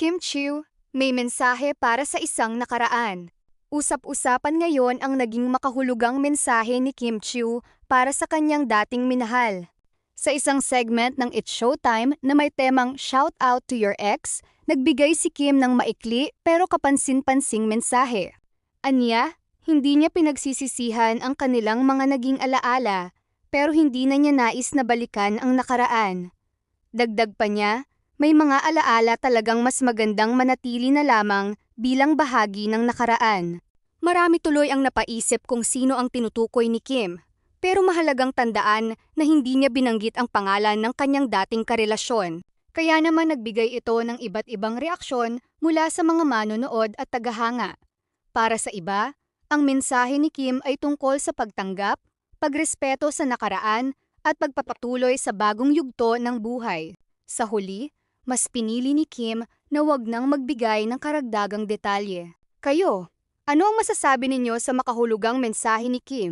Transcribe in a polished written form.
Kim Chiu, may mensahe para sa isang nakaraan. Usap-usapan ngayon ang naging makahulugang mensahe ni Kim Chiu para sa kanyang dating minahal. Sa isang segment ng It's Showtime na may temang Shout Out to Your Ex, nagbigay si Kim ng maikli pero kapansin-pansing mensahe. Anya, hindi niya pinagsisisihan ang kanilang mga naging alaala, pero hindi na niya nais na balikan ang nakaraan. Dagdag pa niya, may mga alaala talagang mas magandang manatili na lamang bilang bahagi ng nakaraan. Marami tuloy ang napaisip kung sino ang tinutukoy ni Kim, pero mahalagang tandaan na hindi niya binanggit ang pangalan ng kanyang dating karelasyon. Kaya naman nagbigay ito ng iba't ibang reaksyon mula sa mga manonood at tagahanga. Para sa iba, ang mensahe ni Kim ay tungkol sa pagtanggap, pagrespeto sa nakaraan, at pagpapatuloy sa bagong yugto ng buhay. Sa huli, mas pinili ni Kim na wag nang magbigay ng karagdagang detalye. Kayo, ano ang masasabi ninyo sa makahulugang mensahe ni Kim?